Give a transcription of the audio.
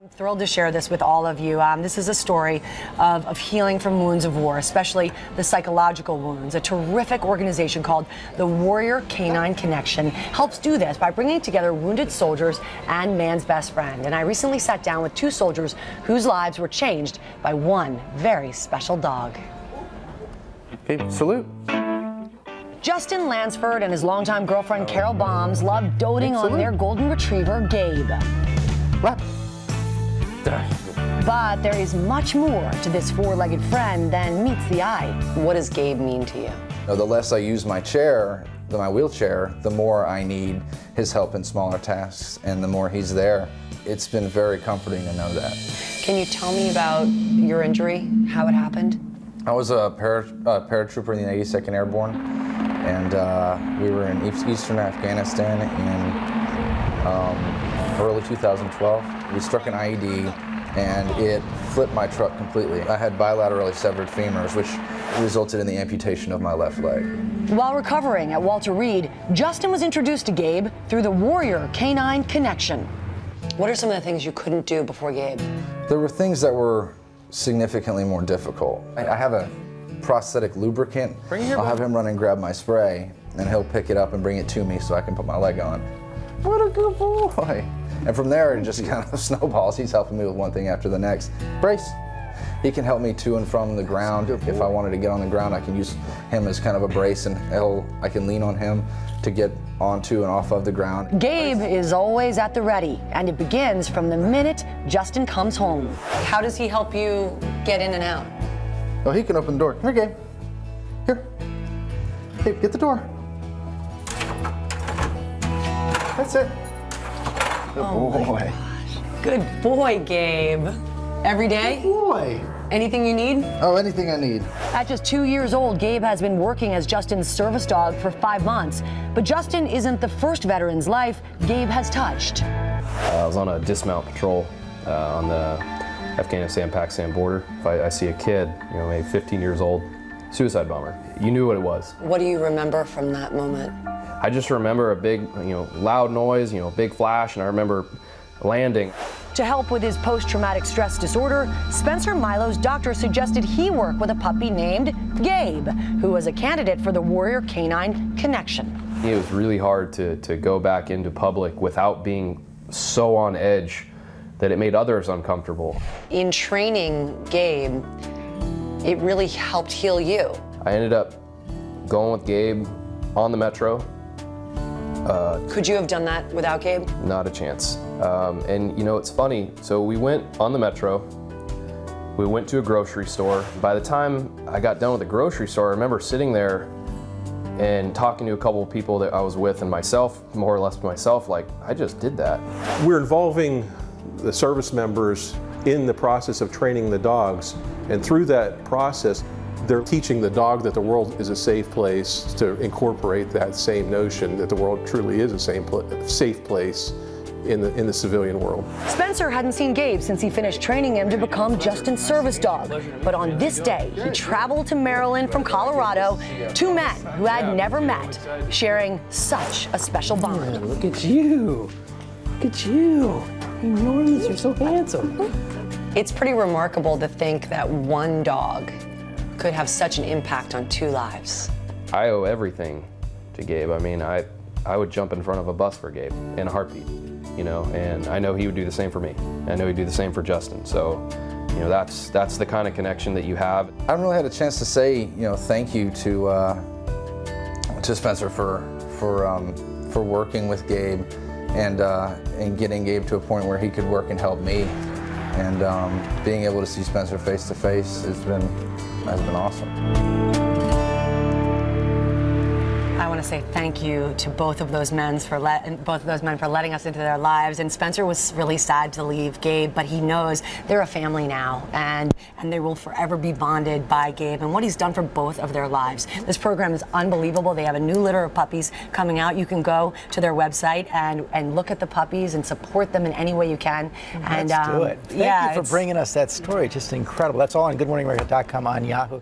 I'm thrilled to share this with all of you. This is a story of healing from wounds of war, especially the psychological wounds. A terrific organization called the Warrior Canine Connection helps do this by bringing together wounded soldiers and man's best friend. And I recently sat down with two soldiers whose lives were changed by one very special dog. Okay, salute. Justin Lansford and his longtime girlfriend Carol Bombs love doting on their golden retriever, Gabe. Lap. But there is much more to this four-legged friend than meets the eye. What does Gabe mean to you? The less I use my chair, my wheelchair, the more I need his help in smaller tasks, and the more he's there. It's been very comforting to know that. Can you tell me about your injury, how it happened? I was a paratrooper in the 82nd Airborne, and we were in eastern Afghanistan in early 2012. We struck an IED, and it flipped my truck completely. I had bilaterally severed femurs, which resulted in the amputation of my left leg. While recovering at Walter Reed, Justin was introduced to Gabe through the Warrior Canine Connection. What are some of the things you couldn't do before Gabe? There were things that were significantly more difficult. I have a prosthetic lubricant. I'll have him run and grab my spray, and he'll pick it up and bring it to me so I can put my leg on. What a good boy. And from there, it just kind of snowballs. He's helping me with one thing after the next. Brace. He can help me to and from the ground. If I wanted to get on the ground, I can use him as kind of a brace, and I can lean on him to get onto and off of the ground. Gabe is always at the ready, and it begins from the minute Justin comes home. How does he help you get in and out? Oh, he can open the door. Here, Gabe. Here. Gabe, get the door. That's it. Good boy. Good boy, Gabe. Every day? Good boy. Anything you need? Oh, anything I need. At just 2 years old, Gabe has been working as Justin's service dog for 5 months. But Justin isn't the first veteran's life Gabe has touched. I was on a dismount patrol on the Afghanistan-Pakistan border. If I see a kid, maybe 15 years old, suicide bomber, you knew what it was. What do you remember from that moment? I just remember a big, loud noise, big flash, and I remember landing. To help with his post-traumatic stress disorder, Spencer Milo's doctor suggested he work with a puppy named Gabe, who was a candidate for the Warrior Canine Connection. It was really hard to go back into public without being so on edge that it made others uncomfortable. In training Gabe, it really helped heal you. I ended up going with Gabe on the Metro. Could you have done that without Gabe? Not a chance. And it's funny, so we went on the Metro, we went to a grocery store. By the time I got done with the grocery store, I remember sitting there and talking to a couple of people that I was with and myself, more or less myself, like, I just did that. We're involving the service members in the process of training the dogs, and through that process, they're teaching the dog that the world is a safe place, to incorporate that same notion that the world truly is a safe place in the civilian world. Spencer hadn't seen Gabe since he finished training him to become Justin's service dog. But on this day, he traveled to Maryland from Colorado, two men who had never met, sharing such a special bond. Look at you. Look at you. Enormous, you're so handsome. It's pretty remarkable to think that one dog could have such an impact on two lives. I owe everything to Gabe. I mean, I would jump in front of a bus for Gabe in a heartbeat, and I know he would do the same for me. I know he'd do the same for Justin. So, that's the kind of connection that you have. I haven't really had a chance to say, thank you to Spencer for working with Gabe and getting Gabe to a point where he could work and help me. And being able to see Spencer face to face has been awesome. I want to say thank you to both of those men for letting us into their lives. And Spencer was really sad to leave Gabe, but he knows they're a family now, and they will forever be bonded by Gabe and what he's done for both of their lives. This program is unbelievable. They have a new litter of puppies coming out. You can go to their website and look at the puppies and support them in any way you can. Let's do it. Thank you for bringing us that story. Just incredible. That's all on GoodMorningAmerica.com on Yahoo.